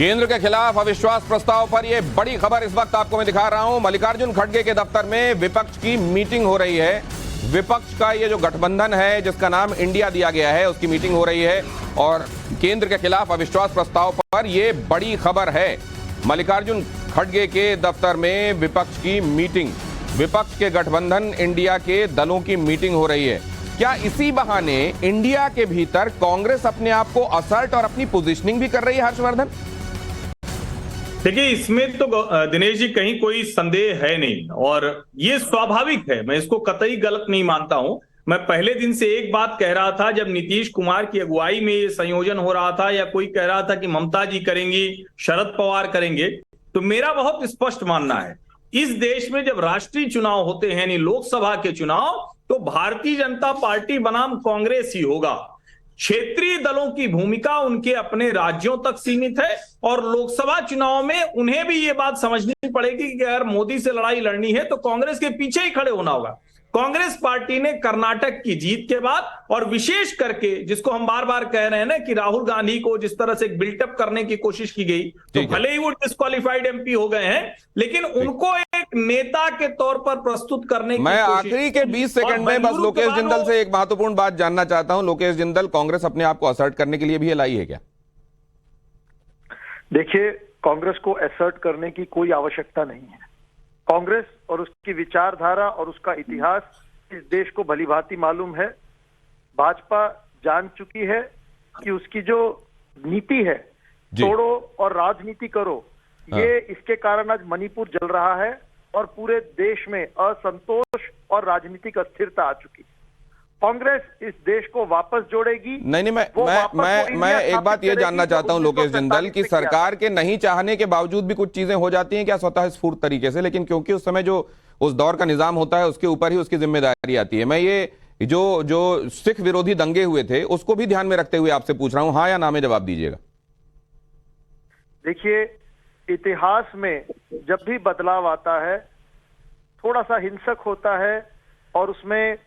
केंद्र के खिलाफ अविश्वास प्रस्ताव पर यह बड़ी खबर इस वक्त आपको मैं दिखा रहा हूं। मल्लिकार्जुन खड़गे के दफ्तर में विपक्ष की मीटिंग हो रही है। विपक्ष का ये जो गठबंधन है जिसका नाम इंडिया दिया गया है उसकी मीटिंग हो रही है और केंद्र के खिलाफ अविश्वास प्रस्ताव पर यह बड़ी खबर है। मल्लिकार्जुन खड़गे के दफ्तर में विपक्ष की मीटिंग, विपक्ष के गठबंधन इंडिया के दलों की मीटिंग हो रही है। क्या इसी बहाने इंडिया के भीतर कांग्रेस अपने आप को असर्ट और अपनी पोजीशनिंग भी कर रही है? हर्षवर्धन, देखिए, इसमें तो दिनेश जी कहीं कोई संदेह है नहीं और ये स्वाभाविक है। मैं इसको कतई गलत नहीं मानता हूं। मैं पहले दिन से एक बात कह रहा था, जब नीतीश कुमार की अगुवाई में ये संयोजन हो रहा था या कोई कह रहा था कि ममता जी करेंगी, शरद पवार करेंगे, तो मेरा बहुत स्पष्ट मानना है, इस देश में जब राष्ट्रीय चुनाव होते हैं यानी लोकसभा के चुनाव, तो भारतीय जनता पार्टी बनाम कांग्रेस ही होगा। क्षेत्रीय दलों की भूमिका उनके अपने राज्यों तक सीमित है और लोकसभा चुनाव में उन्हें भी ये बात समझनी पड़ेगी कि अगर मोदी से लड़ाई लड़नी है तो कांग्रेस के पीछे ही खड़े होना होगा। कांग्रेस पार्टी ने कर्नाटक की जीत के बाद और विशेष करके जिसको हम बार बार कह रहे हैं ना कि राहुल गांधी को जिस तरह से बिल्टअप करने की कोशिश की गई, तो भले ही वो डिस्क्वालिफाइड एमपी हो गए हैं, लेकिन उनको एक नेता के तौर पर प्रस्तुत करने की मैं आखिरी के 20 सेकंड में बस लोकेश जिंदल से एक महत्वपूर्ण बात जानना चाहता हूं। लोकेश जिंदल, कांग्रेस अपने आप को असर्ट करने के लिए भी लाई है क्या? देखिए, कांग्रेस को असर्ट करने की कोई आवश्यकता नहीं है। कांग्रेस और उसकी विचारधारा और उसका इतिहास इस देश को भलीभांति मालूम है। भाजपा जान चुकी है कि उसकी जो नीति है, तोड़ो और राजनीति करो, ये इसके कारण आज मणिपुर जल रहा है और पूरे देश में असंतोष और राजनीतिक अस्थिरता आ चुकी है। कांग्रेस इस देश को वापस जोड़ेगी। नहीं, मैं एक बात ये जानना चाहता हूं लोकेश जिंदल कि सरकार के नहीं चाहने के बावजूद भी कुछ चीजें हो जाती हैं क्या स्वतः स्फूर्त तरीके से, लेकिन क्योंकि उस समय जो उस दौर का निजाम होता है उसके ऊपर ही उसकी जिम्मेदारी आती है। मैं ये जो सिख विरोधी दंगे हुए थे उसको भी ध्यान में रखते हुए आपसे पूछ रहा हूं, हाँ या ना में जवाब दीजिएगा। देखिए, इतिहास में जब भी बदलाव आता है थोड़ा सा हिंसक होता है और उसमें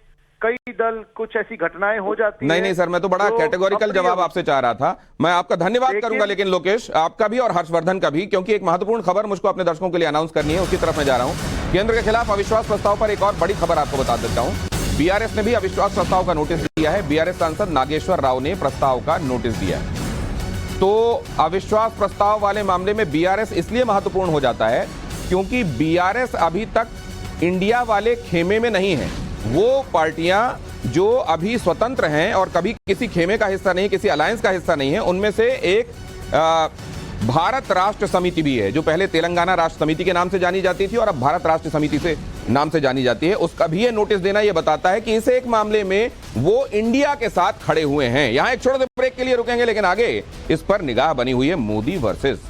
कई दल कुछ ऐसी घटनाएं हो जाती हैं। नहीं सर, मैं तो बड़ा कैटेगोरिकल जवाब आपसे चाह रहा था। मैं आपका धन्यवाद करूंगा, लेकिन लोकेश आपका भी और हर्षवर्धन का भी, क्योंकि एक महत्वपूर्ण खबर मुझको अपने दर्शकों के लिए अनाउंस करनी है, उसकी तरफ मैं जा रहा हूं। केंद्र के खिलाफ अविश्वास प्रस्ताव पर एक और बड़ी खबर आपको बता देता हूं। बीआरएस ने भी अविश्वास प्रस्ताव का नोटिस दिया है। बीआरएस सांसद नागेश्वर राव ने प्रस्ताव का नोटिस दिया है। तो अविश्वास प्रस्ताव वाले मामले में बीआरएस इसलिए महत्वपूर्ण हो जाता है क्योंकि बीआरएस अभी तक इंडिया वाले खेमे में नहीं है। वो पार्टियां जो अभी स्वतंत्र हैं और कभी किसी खेमे का हिस्सा नहीं, किसी अलायंस का हिस्सा नहीं है, उनमें से एक भारत राष्ट्र समिति भी है, जो पहले तेलंगाना राष्ट्र समिति के नाम से जानी जाती थी और अब भारत राष्ट्र समिति से नाम से जानी जाती है। उसका भी ये नोटिस देना ये बताता है कि इस एक मामले में वो इंडिया के साथ खड़े हुए हैं। यहां एक छोटे से ब्रेक के लिए रुकेंगे, लेकिन आगे इस पर निगाह बनी हुई है मोदी वर्सेस